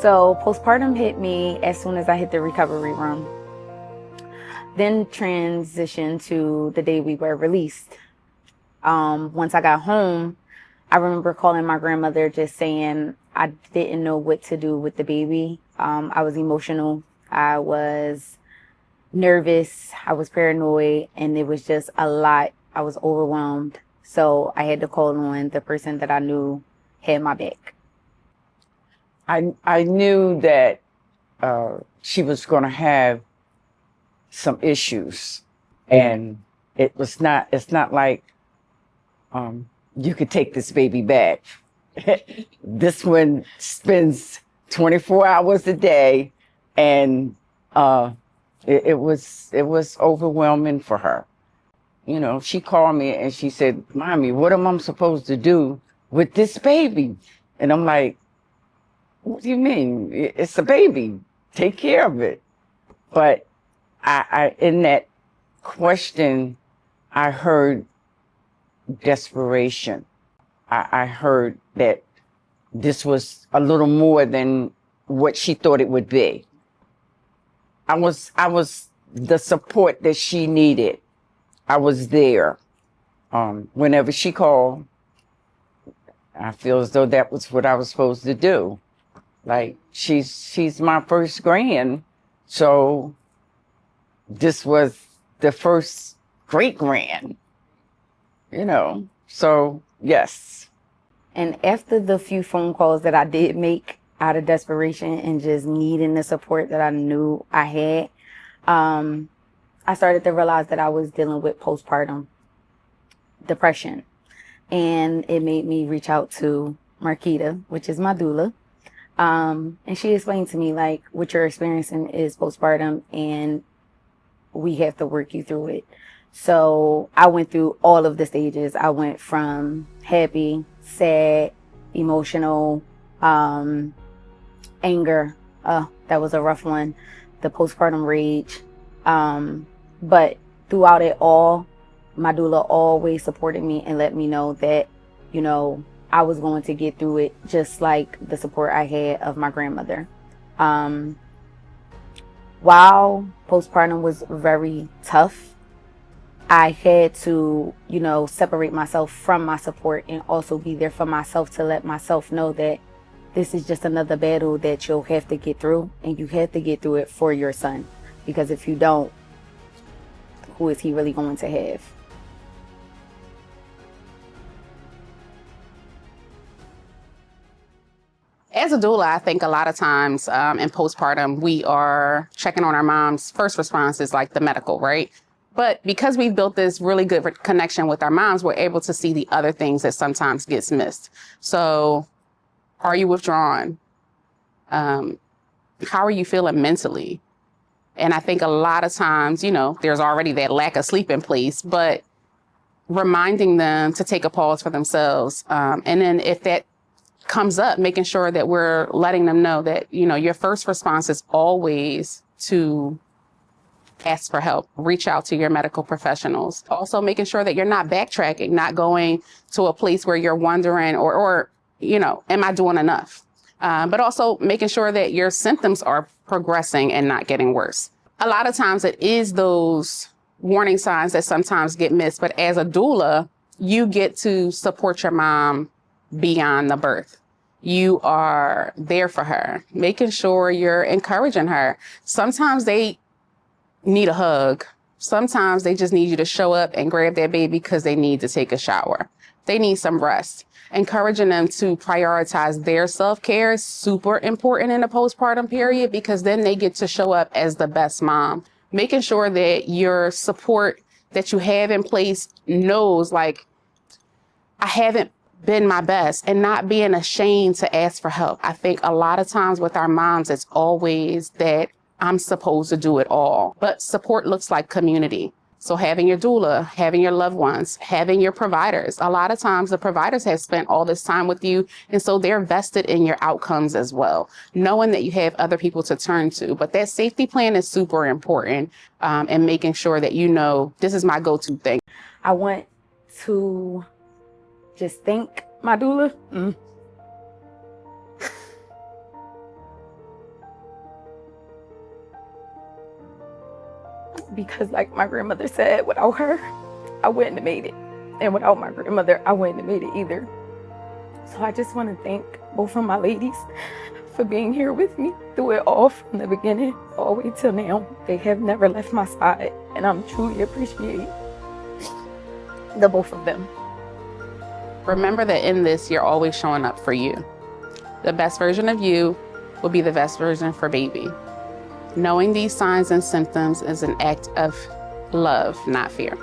So postpartum hit me as soon as I hit the recovery room. Then transitioned to the day we were released. Once I got home, I remember calling my grandmother just saying I didn't know what to do with the baby. I was emotional. I was nervous. I was paranoid, and it was just a lot. I was overwhelmed. So I had to call on the person that I knew had my back. I knew that she was going to have some issues, and it's not like you could take this baby back. This one spends 24 hours a day, and it was overwhelming for her. You know, she called me and she said, "Mommy, what am I supposed to do with this baby?" And I'm like, "What do you mean? It's a baby. Take care of it." But I in that question, I heard desperation. I heard that this was a little more than what she thought it would be. I was the support that she needed. I was there. Whenever she called, I feel as though that was what I was supposed to do. Like, she's my first grand, so this was the first great grand, you know, so yes. And after the few phone calls that I did make out of desperation and just needing the support that I knew I had, I started to realize that I was dealing with postpartum depression. And it made me reach out to Marquita, which is my doula. And she explained to me, like, what you're experiencing is postpartum and we have to work you through it. So I went through all of the stages. I went from happy, sad, emotional, anger. That was a rough one. The postpartum rage. But throughout it all, my doula always supported me and let me know that, you know, I was going to get through it, just like the support I had of my grandmother. While postpartum was very tough, I had to, you know, separate myself from my support and also be there for myself to let myself know that this is just another battle that you'll have to get through, and you have to get through it for your son. Because if you don't, who is he really going to have? As a doula, I think a lot of times in postpartum, we are checking on our mom's first response is like the medical, right? But because we've built this really good connection with our moms, we're able to see the other things that sometimes gets missed. So are you withdrawn? How are you feeling mentally? And I think a lot of times, you know, there's already that lack of sleep in place, but reminding them to take a pause for themselves. And then if that comes up, making sure that we're letting them know that, you know, your first response is always to ask for help, reach out to your medical professionals. Also making sure that you're not backtracking, not going to a place where you're wondering or you know, am I doing enough? But also making sure that your symptoms are progressing and not getting worse. A lot of times it is those warning signs that sometimes get missed, but as a doula, you get to support your mom beyond the birth. You are there for her, making sure you're encouraging her. Sometimes they need a hug. Sometimes they just need you to show up and grab their baby because they need to take a shower. They need some rest. Encouraging them to prioritize their self-care is super important in the postpartum period, because then they get to show up as the best mom. Making sure that your support that you have in place knows, like, I haven't been my best, and not being ashamed to ask for help. I think a lot of times with our moms, it's always that I'm supposed to do it all. But support looks like community. So having your doula, having your loved ones, having your providers. A lot of times the providers have spent all this time with you, and so they're vested in your outcomes as well, knowing that you have other people to turn to. But that safety plan is super important, and making sure that, you know, this is my go-to thing. I want to just thank my doula because like my grandmother said, without her, I wouldn't have made it. And without my grandmother, I wouldn't have made it either. So I just want to thank both of my ladies for being here with me through it all from the beginning all the way till now. They have never left my side, and I'm truly appreciate the both of them. Remember that in this, you're always showing up for you. The best version of you will be the best version for baby. Knowing these signs and symptoms is an act of love, not fear.